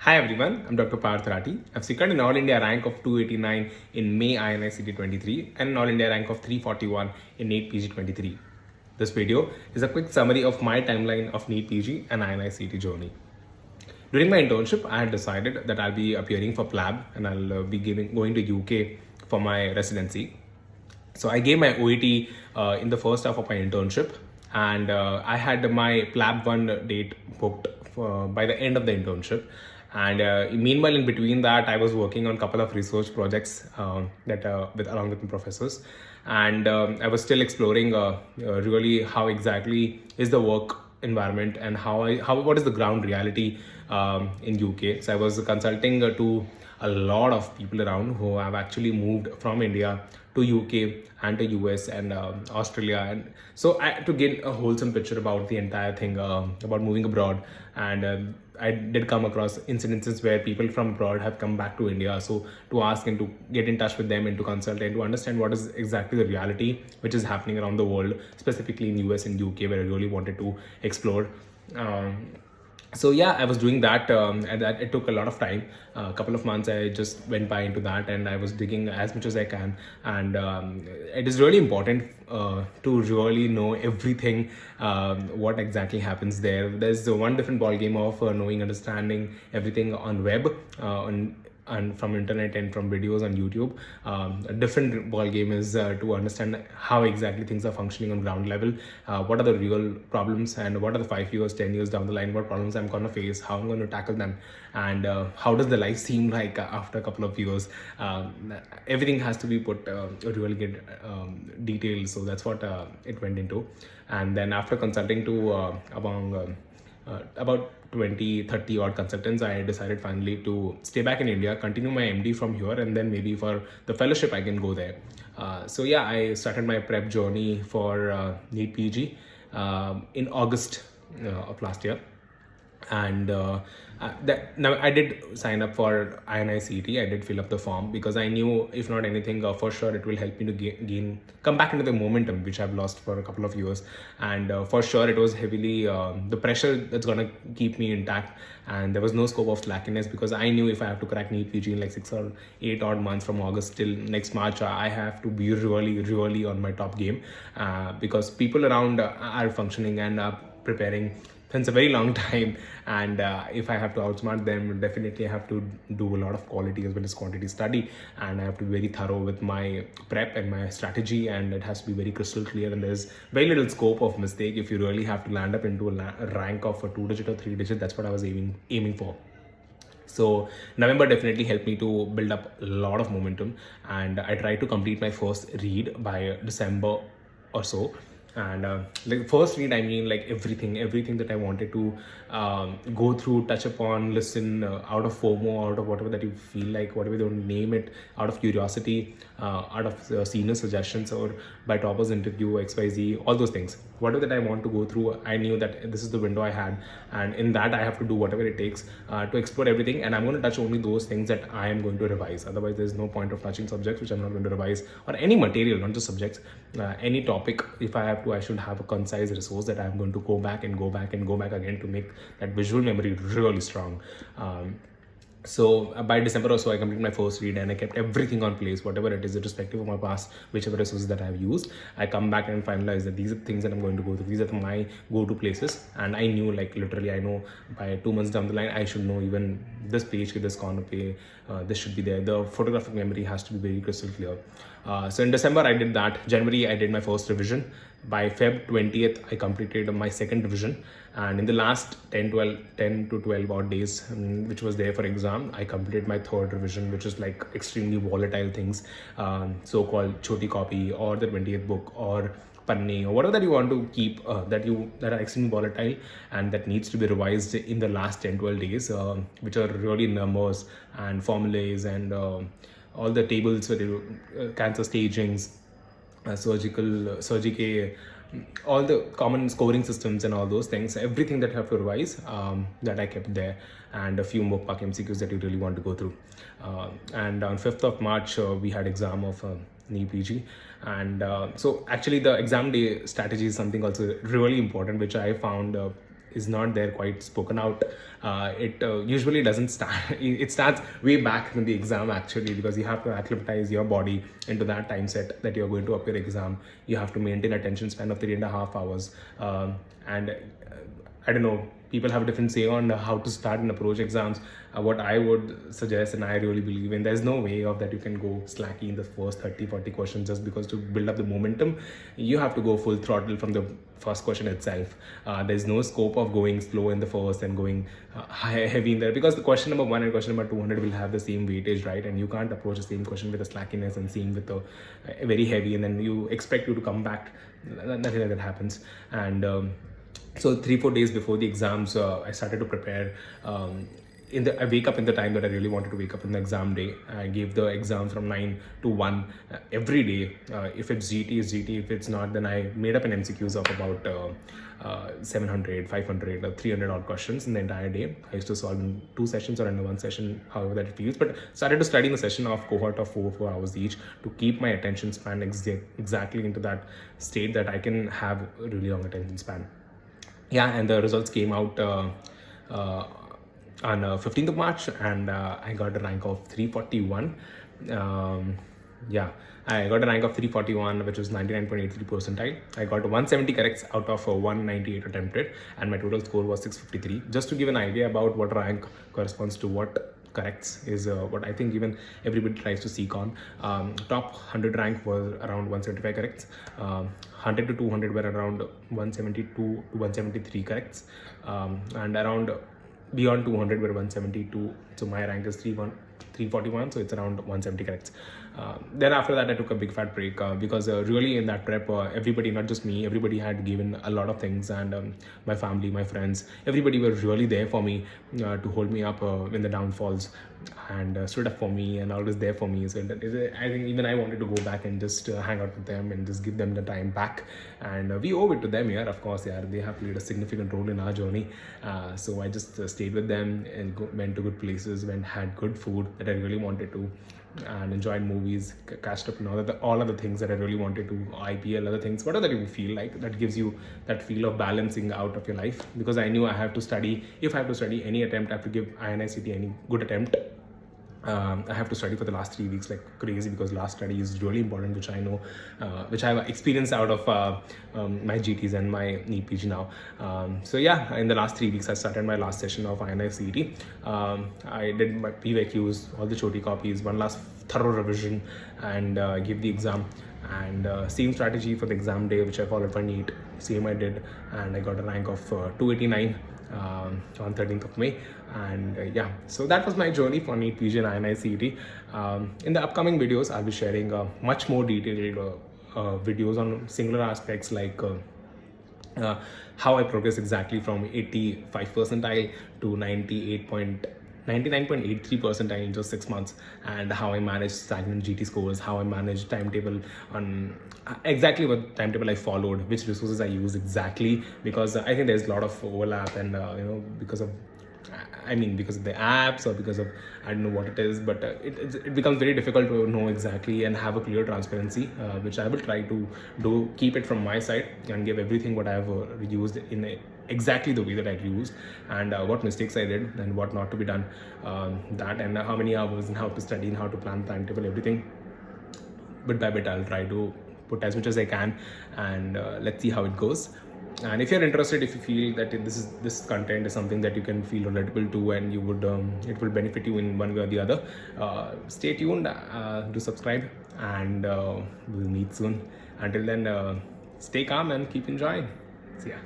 Hi everyone, I'm Dr. Parth Rati. I've secured an All India rank of 289 in May INICET 23 and an All India rank of 341 in NEETPG 23. This video is a quick summary of my timeline of NEETPG and INICET Journey. During my internship, I had decided that I'll be appearing for PLAB and I'll be going to UK for my residency. So I gave my OET in the first half of my internship, and I had my PLAB 1 date booked by the end of the internship. And meanwhile, in between that, I was working on a couple of research projects along with my professors, and I was still exploring really how exactly is the work environment and what is the ground reality in UK. So I was consulting to a lot of people around who have actually moved from India to UK and to US and Australia, and so to get a wholesome picture about the entire thing about moving abroad. And I did come across incidences where people from abroad have come back to India, so to ask and to get in touch with them and to consult and to understand what is exactly the reality which is happening around the world, specifically in US and UK, where I really wanted to explore. So yeah, I was doing that, and that it took a lot of time. A couple of months I just went by into that, and I was digging as much as I can. And it is really important to really know everything, what exactly happens there. There's one different ball game of knowing, understanding everything on web, and from internet and from videos on YouTube. A different ball game is to understand how exactly things are functioning on ground level, what are the real problems, and what are the 5 years, 10 years down the line, what problems I'm going to face, how I'm going to tackle them, and how does the life seem like after a couple of years. Everything has to be put really good details, so that's what it went into. And then after consulting to about 20-30 odd consultants, I decided finally to stay back in India, continue my MD from here, and then maybe for the fellowship I can go there. So yeah, I started my prep journey for NEETPG in August of last year. And now I did sign up for INICET. I did fill up the form because I knew, if not anything, for sure it will help me to come back into the momentum which I've lost for a couple of years. And for sure it was heavily the pressure that's gonna keep me intact, and there was no scope of slackiness, because I knew if I have to crack NEETPG in like 6 or 8 odd months from August till next March, I have to be really on my top game, because people around are functioning and preparing since a very long time. And if I have to outsmart them, definitely I have to do a lot of quality as well as quantity study, and I have to be very thorough with my prep and my strategy, and it has to be very crystal clear, and there's very little scope of mistake if you really have to land up into a rank of a 2-digit or 3-digit. That's what I was aiming for. So November definitely helped me to build up a lot of momentum, and I tried to complete my first read by December or so. And like first read, I mean like everything that I wanted to go through, touch upon, listen, out of FOMO, out of whatever that you feel like, whatever you don't name it, out of curiosity, out of senior suggestions, or by toppers interview, XYZ, all those things. Whatever that I want to go through, I knew that this is the window I had, and in that I have to do whatever it takes to explore everything, and I'm going to touch only those things that I am going to revise. Otherwise, there's no point of touching subjects which I'm not going to revise, or any material, not just subjects, any topic. If I have to, I should have a concise resource that I'm going to go back again to make that visual memory really strong. So by December or so, I completed my first read, and I kept everything on place, whatever it is, irrespective of my past, whichever resources that I have used. I come back and finalize that these are things that I'm going to go through. These are my go-to places. And I knew, like literally, I know by 2 months down the line, I should know even this page, this corner page, this should be there. The photographic memory has to be very crystal clear. So in December, I did that. January, I did my first revision. By Feb 20th, I completed my second revision. And in the last 10 to 12 odd days, which was there for exam, I completed my third revision, which is like extremely volatile things, so-called choti copy, or the 20th book, or panni, or whatever that you want to keep that are extremely volatile and that needs to be revised in the last 10-12 days, which are really numbers and formulas and all the tables with cancer stagings, surgical, all the common scoring systems and all those things, everything that you have to revise, that I kept there, and a few more PAK MCQs that you really want to go through. And on 5th of March, we had exam of NEETPG, and so actually the exam day strategy is something also really important, which I found is not there quite spoken out. It usually doesn't start. It starts way back in the exam actually, because you have to acclimatize your body into that time set that you're going to appear exam. You have to maintain attention span of 3.5 hours, and I don't know, people have a different say on how to start and approach exams. What I would suggest, and I really believe in, there's no way of that you can go slacky in the first 30-40 questions just because to build up the momentum. You have to go full throttle from the first question itself. There's no scope of going slow in the first and going heavy in there, because the question number 1 and question number 200 will have the same weightage, right? And you can't approach the same question with a slackiness and same with a very heavy, and then you expect you to come back. Nothing like that happens. And so 3-4 days before the exams, I started to prepare. I wake up in the time that I really wanted to wake up in the exam day. I gave the exam from 9 to 1 every day. If it's GT, it's GT. If it's not, then I made up an MCQs of about 700, 500, or 300 odd questions in the entire day. I used to solve in 2 sessions or in 1 session, however that it feels. But started to study in a session of cohort of 4 hours each to keep my attention span exactly into that state that I can have a really long attention span. Yeah, and the results came out on 15th of March, and I got a rank of 341. Yeah, I got a rank of 341, which was 99.83 percentile. I got 170 corrects out of 198 attempted, and my total score was 653. Just to give an idea about what rank corresponds to what corrects is what I think even everybody tries to seek on. Top 100 rank was around 175 corrects. 100 to 200 were around 172 to 173 corrects, and around beyond 200 were 172. So my rank is 341, so it's around 170 corrects. Then after that I took a big fat break because really in that prep, everybody, not just me, everybody had given a lot of things, and my family, my friends, everybody were really there for me to hold me up in the downfalls, and stood up for me and always there for me. So I think even I wanted to go back and just hang out with them and just give them the time back, and we owe it to them here, of course. Yeah, they have played a significant role in our journey. So I just stayed with them and went to good places, had good food that I really wanted to, and enjoyed movies, catched up on all other things that I really wanted to, IPL, other things, whatever that you feel like, that gives you that feel of balancing out of your life. Because I knew I have to study. If I have to study any attempt, I have to give INICET any good attempt. I have to study for the last 3 weeks like crazy, because last study is really important, which I know, which I have experienced out of my GTs and my NEETPG now. So yeah, in the last 3 weeks I started my last session of INICET. I did my PYQs, all the choti copies, one last thorough revision, and gave the exam. And same strategy for the exam day, which I followed for NEET, same I did, and I got a rank of 289 on 13th of May. And yeah, so that was my journey for NEETPG and INICET. In the upcoming videos, I'll be sharing much more detailed videos on singular aspects like how I progress exactly from 85 percentile to 99.83 percentile in just 6 months, and how I manage stagnant GT scores, how I manage timetable, on exactly what timetable I followed, which resources I use exactly, because I think there's a lot of overlap, and because of the apps, or because of, I don't know what it is, but it becomes very difficult to know exactly and have a clear transparency, which I will try to do, keep it from my side and give everything what I have used in exactly the way that I used, and what mistakes I did and what not to be done, that, and how many hours and how to study and how to plan the timetable, everything. Bit by bit I'll try to put as much as I can, and let's see how it goes. And if you're interested, if you feel that this content is something that you can feel relatable to, and you would it will benefit you in one way or the other, stay tuned, do subscribe, and we'll meet soon. Until then, stay calm and keep enjoying. See ya.